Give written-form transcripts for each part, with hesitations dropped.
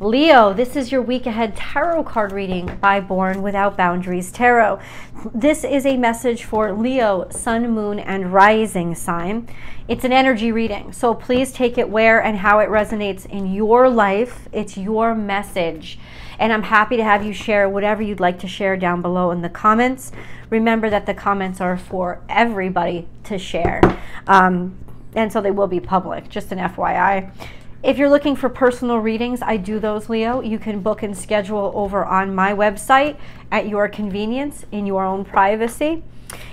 Leo, this is your week ahead tarot card reading by Born Without Boundaries Tarot. This is a message for Leo, Sun, Moon, and Rising sign. It's an energy reading, so please take it where and how it resonates in your life. It's your message. And I'm happy to have you share whatever you'd like to share down below in the comments. Remember that the comments are for everybody to share. And so they will be public, just an FYI. If you're looking for personal readings, I do those, Leo. You can book and schedule over on my website at your convenience in your own privacy.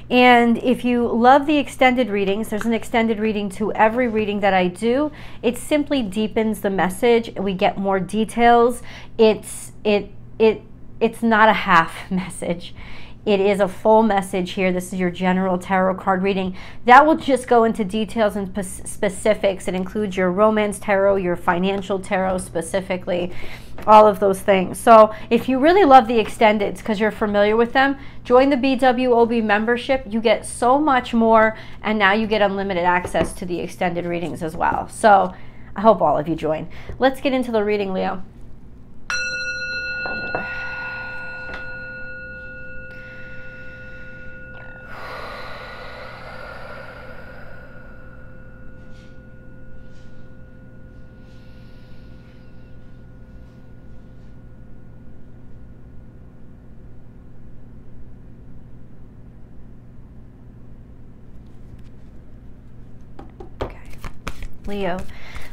And if you love the extended readings, there's an extended reading to every reading that I do. It simply deepens the message. We get more details. It's not a half message. It is a full message here. This is your general tarot card reading. That will just go into details and specifics. It includes your romance tarot, your financial tarot specifically, all of those things. So if you really love the extendeds because you're familiar with them, join the BWOB membership. You get so much more, and now you get unlimited access to the extended readings as well. So I hope all of you join. Let's get into the reading, Leo.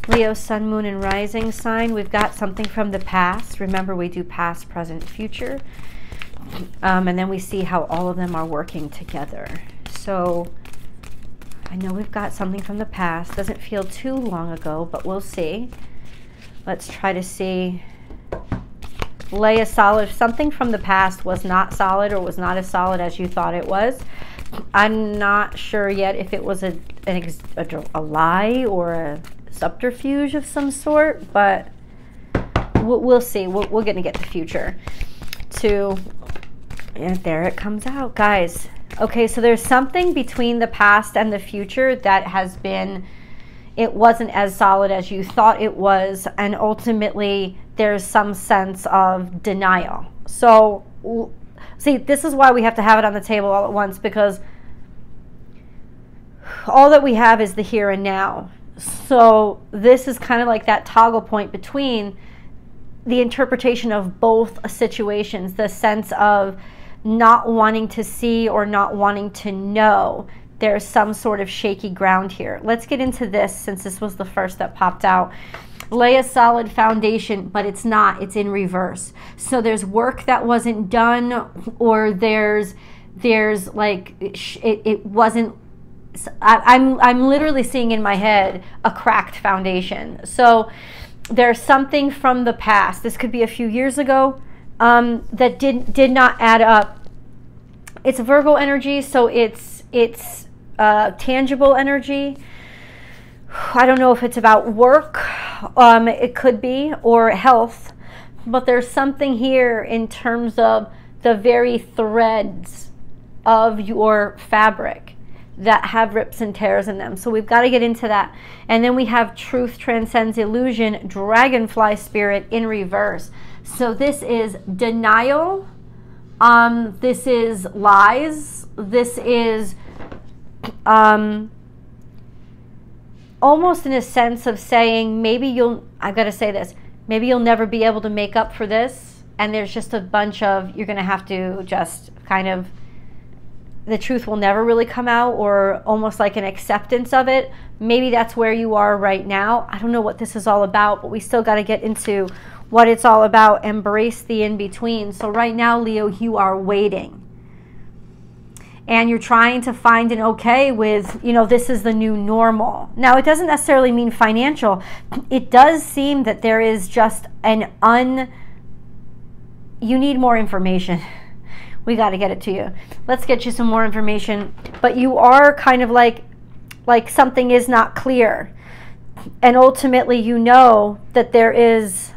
Leo, Sun, Moon, and Rising sign. We've got something from the past. Remember, we do past, present, future. And then we see how all of them are working together. So I know we've got something from the past. Doesn't feel too long ago, but we'll see. Let's try to see. Lay a solid. Something from the past was not solid or was not as solid as you thought it was. I'm not sure yet if it was a lie or a subterfuge of some sort, but we'll see. We're going to get the future to, and there it comes out, guys. Okay, so there's something between the past and the future that has been, it wasn't as solid as you thought it was, and ultimately there's some sense of denial. So see, this is why we have to have it on the table all at once, because all that we have is the here and now. So this is kind of like that toggle point between the interpretation of both situations, the sense of not wanting to see or not wanting to know. There's some sort of shaky ground here. Let's get into this since this was the first that popped out. Lay a solid foundation, but it's not. It's in reverse. So there's work that wasn't done, or there's like it wasn't. I'm literally seeing in my head a cracked foundation. So there's something from the past. This could be a few years ago that did not add up. It's Virgo energy, so it's tangible energy. I don't know if it's about work, it could be, or health, but there's something here in terms of the very threads of your fabric that have rips and tears in them. So we've got to get into that. And then we have truth transcends illusion, dragonfly spirit in reverse. So this is denial, this is lies, this is almost in a sense of saying, maybe I've got to say this, maybe you'll never be able to make up for this, and there's just a bunch of, you're going to have to just kind of, the truth will never really come out, or almost like an acceptance of it. Maybe that's where you are right now. I don't know what this is all about, but we still got to get into what it's all about. Embrace the in-between. So right now, Leo, you are waiting. And you're trying to find an okay with, you know, this is the new normal. Now, it doesn't necessarily mean financial. It does seem that there is just you need more information. We got to get it to you. Let's get you some more information. But you are kind of like something is not clear. And ultimately, you know that there is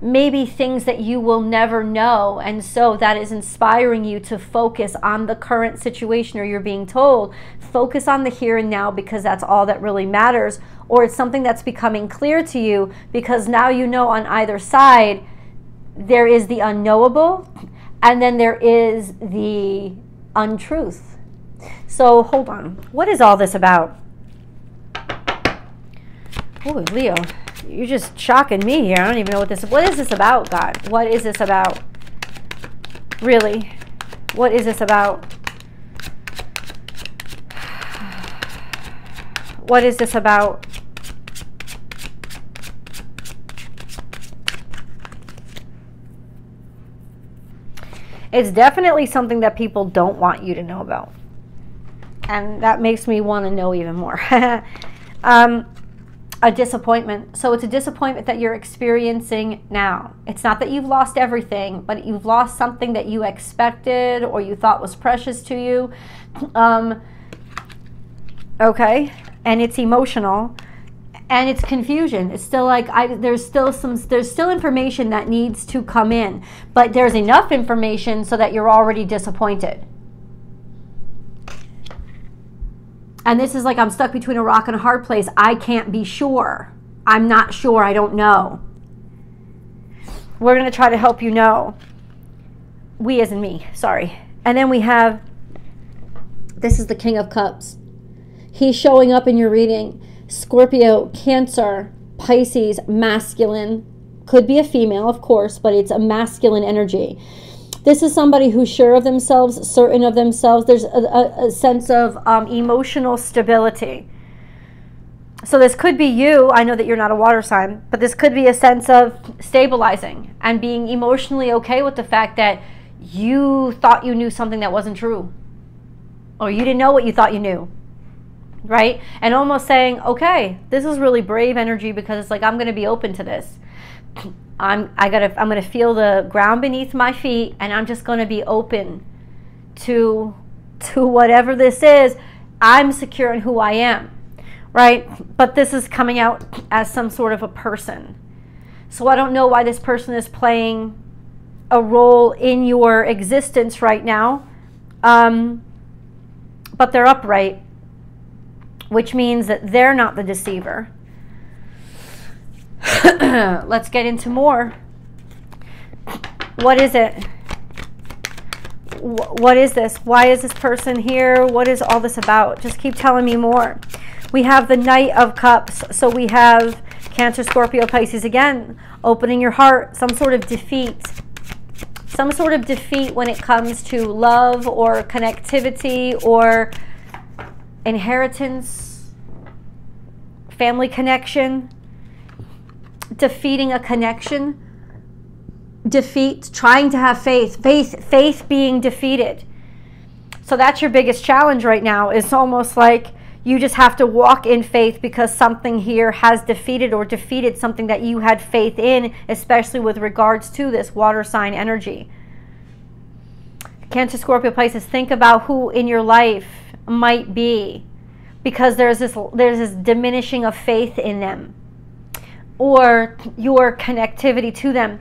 maybe things that you will never know, and so that is inspiring you to focus on the current situation, or you're being told, focus on the here and now because that's all that really matters. Or it's something that's becoming clear to you because now you know on either side there is the unknowable and then there is the untruth. So hold on, what is all this about? Oh, Leo, you're just shocking me here. I don't even know what is this about, God? What is this about? Really? What is this about? What is this about? It's definitely something that people don't want you to know about. And that makes me want to know even more. A disappointment. So it's a disappointment that you're experiencing now. It's not that you've lost everything, but you've lost something that you expected or you thought was precious to you. Okay. And it's emotional. And it's confusion. It's still like there's still information that needs to come in, but there's enough information so that you're already disappointed. And this is like, I'm stuck between a rock and a hard place. I can't be sure. I'm not sure. I don't know. We're going to try to help you know. We as in me, sorry. And then we have, this is the King of Cups. He's showing up in your reading. Scorpio, Cancer, Pisces, masculine. Could be a female, of course, but it's a masculine energy. This is somebody who's sure of themselves, certain of themselves. There's a sense of emotional stability. So this could be you. I know that you're not a water sign, but this could be a sense of stabilizing and being emotionally okay with the fact that you thought you knew something that wasn't true. Or you didn't know what you thought you knew. Right? And almost saying, okay, this is really brave energy because it's like, I'm going to be open to this. I'm going to feel the ground beneath my feet and I'm just going to be open to whatever this is. I'm secure in who I am. Right? But this is coming out as some sort of a person. So I don't know why this person is playing a role in your existence right now. But they're upright, which means that they're not the deceiver. Let's get into more. What is it? What is this? Why is this person here? What is all this about? Just keep telling me more. We have the Knight of Cups. So we have Cancer, Scorpio, Pisces again. Opening your heart. Some sort of defeat. Some sort of defeat when it comes to love or connectivity or inheritance, family connection, defeating a connection, defeat, trying to have faith being defeated. So that's your biggest challenge right now. It's almost like you just have to walk in faith because something here has defeated something that you had faith in, especially with regards to this water sign energy. Cancer, Scorpio, Pisces, think about who in your life might be, because there's this diminishing of faith in them or your connectivity to them.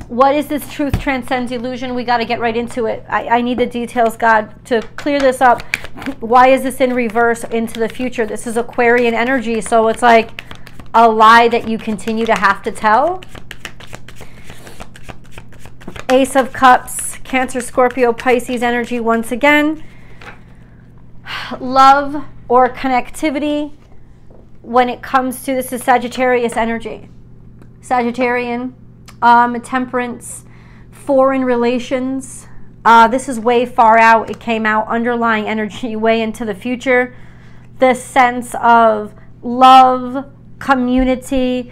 What is this? Truth transcends illusion. We got to get right into it. I need the details, God, to clear this up. Why is this in reverse into the future? This is Aquarian energy, so it's like a lie that you continue to have to tell. Ace of Cups, Cancer, Scorpio, Pisces energy once again. Love or connectivity when it comes to, this is Sagittarius energy. Sagittarian, temperance, foreign relations. This is way far out. It came out underlying energy way into the future. This sense of love, community,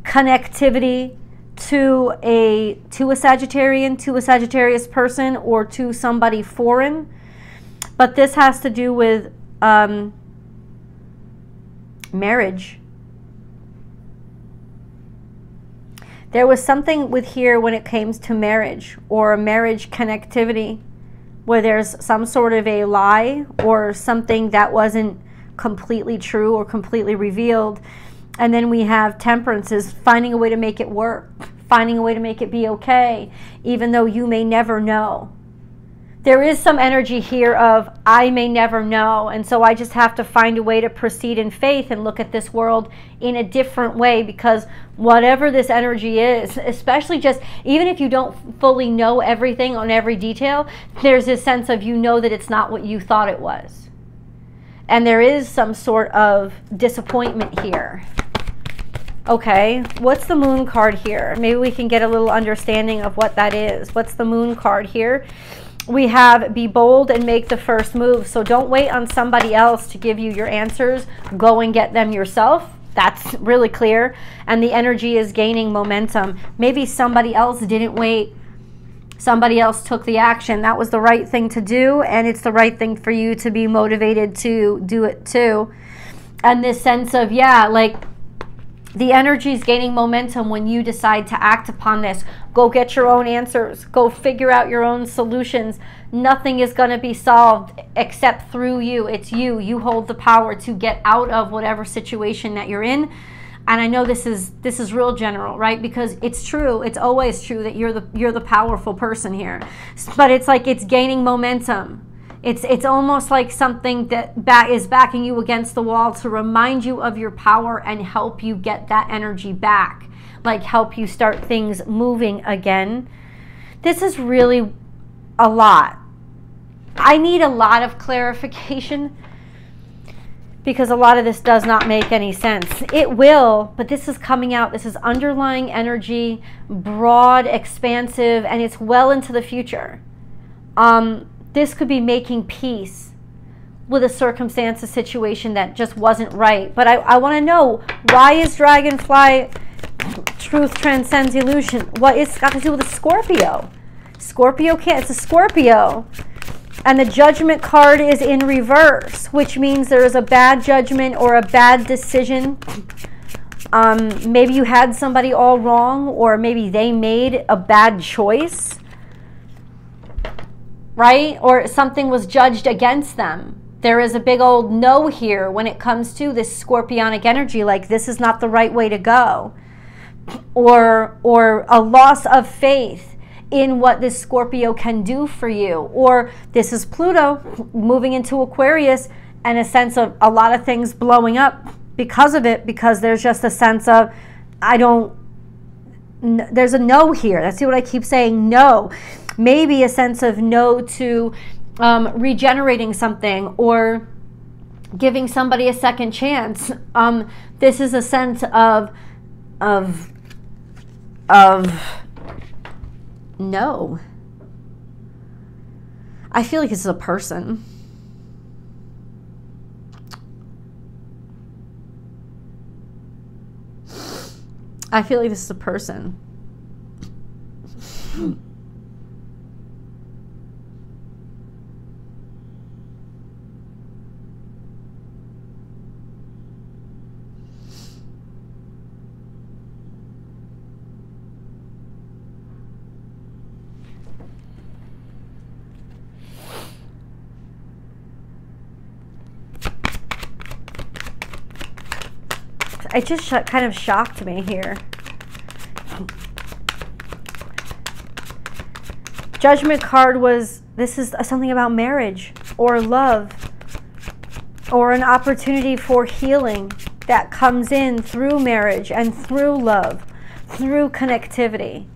connectivity to a Sagittarian, to a Sagittarius person, or to somebody foreign. But this has to do with marriage. There was something with here when it came to marriage or marriage connectivity where there's some sort of a lie or something that wasn't completely true or completely revealed. And then we have temperance, is finding a way to make it work, finding a way to make it be okay, even though you may never know. There is some energy here of, I may never know, and so I just have to find a way to proceed in faith and look at this world in a different way, because whatever this energy is, especially just, even if you don't fully know everything on every detail, there's this sense of, you know that it's not what you thought it was. And there is some sort of disappointment here. Okay, what's the moon card here? Maybe we can get a little understanding of what that is. What's the moon card here? We have be bold and make the first move. So don't wait on somebody else to give you your answers. Go and get them yourself. That's really clear. And the energy is gaining momentum. Maybe somebody else didn't wait. Somebody else took the action. That was the right thing to do, and it's the right thing for you to be motivated to do it too. And this sense of, yeah, like, the energy is gaining momentum when you decide to act upon this. Go get your own answers. Go figure out your own solutions. Nothing is going to be solved except through you. It's you. You hold the power to get out of whatever situation that you're in. And I know this is real general, right? Because it's true. It's always true that you're the powerful person here. But it's like it's gaining momentum. It's almost like something that is backing you against the wall to remind you of your power and help you get that energy back. Like help you start things moving again. This is really a lot. I need a lot of clarification because a lot of this does not make any sense. It will, but this is coming out. This is underlying energy, broad, expansive, and it's well into the future. This could be making peace with a circumstance, a situation that just wasn't right. But I want to know, why is Dragonfly truth transcends illusion? What it's got to do with a Scorpio? Scorpio can't, it's a Scorpio. And the Judgment card is in reverse, which means there is a bad judgment or a bad decision. Maybe you had somebody all wrong, or maybe they made a bad choice. Right? Or something was judged against them. There is a big old no here when it comes to this scorpionic energy, like this is not the right way to go. Or a loss of faith in what this Scorpio can do for you. Or this is Pluto moving into Aquarius and a sense of a lot of things blowing up because of it, because there's just a sense of, there's a no here. That's what I keep saying, no. Maybe a sense of no to regenerating something or giving somebody a second chance. This is a sense of no. I feel like this is a person. I feel like this is a person. It just kind of shocked me here. Judgment card was, this is something about marriage or love or an opportunity for healing that comes in through marriage and through love, through connectivity.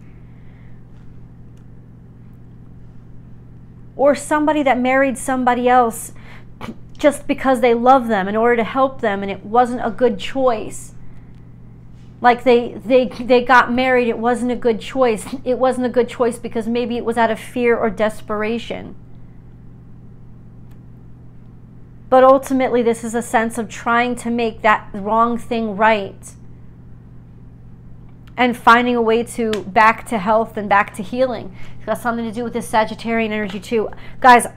Or somebody that married somebody else just because they love them in order to help them, and it wasn't a good choice. Like they got married, it wasn't a good choice. It wasn't a good choice because maybe it was out of fear or desperation. But ultimately, this is a sense of trying to make that wrong thing right and finding a way to back to health and back to healing. It's got something to do with this Sagittarian energy too. Guys,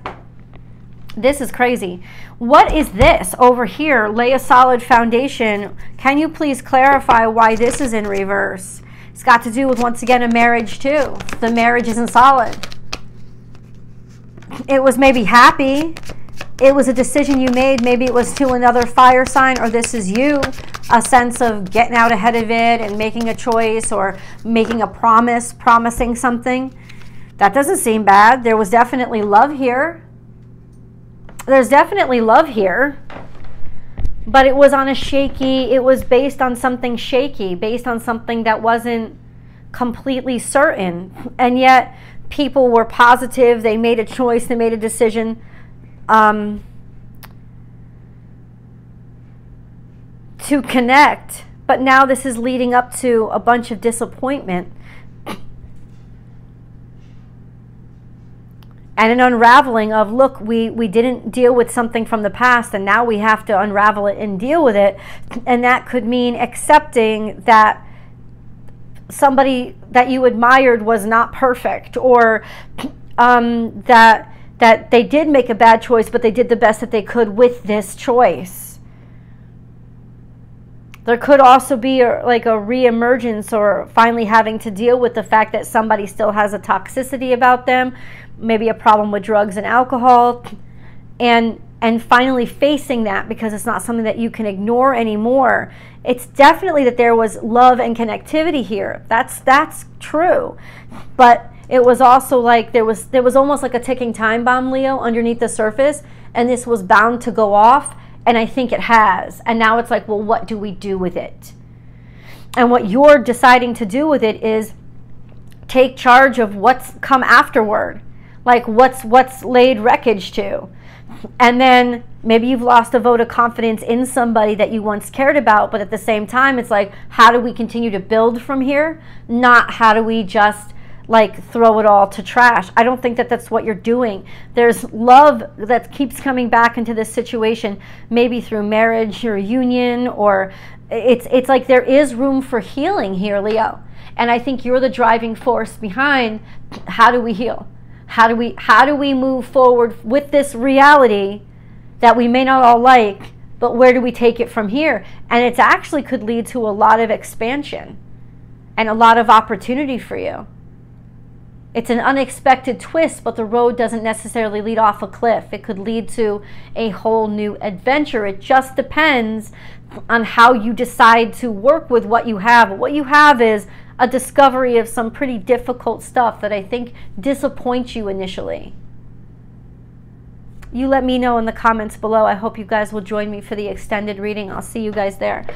this is crazy. What is this over here? Lay a solid foundation. Can you please clarify why this is in reverse? It's got to do with, once again, a marriage too. The marriage isn't solid. It was maybe happy. it was a decision you made. Maybe it was to another fire sign, or this is you, a sense of getting out ahead of it and making a choice or making a promise, promising something. That doesn't seem bad. There was definitely love here. There's definitely love here. But it was on a shaky, it was based on something shaky, based on something that wasn't completely certain. And yet people were positive. They made a choice. They made a decision to connect. But now this is leading up to a bunch of disappointment and an unraveling of, look, we didn't deal with something from the past, and now we have to unravel it and deal with it. And that could mean accepting that somebody that you admired was not perfect, or that they did make a bad choice, but they did the best that they could with this choice. There could also be like a re-emergence, or finally having to deal with the fact that somebody still has a toxicity about them, maybe a problem with drugs and alcohol, and finally facing that, because it's not something that you can ignore anymore. It's definitely that there was love and connectivity here. That's true. But it was also like there was almost like a ticking time bomb, Leo, underneath the surface, and this was bound to go off. And I think it has. And now it's like, well, what do we do with it? And what you're deciding to do with it is take charge of what's come afterward. Like what's laid wreckage to. And then maybe you've lost a vote of confidence in somebody that you once cared about. But at the same time, it's like, how do we continue to build from here? Not how do we just like throw it all to trash. I don't think that that's what you're doing. There's love that keeps coming back into this situation, maybe through marriage or union, or it's like there is room for healing here, Leo. And I think you're the driving force behind how do we heal? How do we move forward with this reality that we may not all like, but where do we take it from here? And it actually could lead to a lot of expansion and a lot of opportunity for you. It's an unexpected twist, but the road doesn't necessarily lead off a cliff. It could lead to a whole new adventure. It just depends on how you decide to work with what you have. What you have is a discovery of some pretty difficult stuff that I think disappoints you initially. You let me know in the comments below. I hope you guys will join me for the extended reading. I'll see you guys there.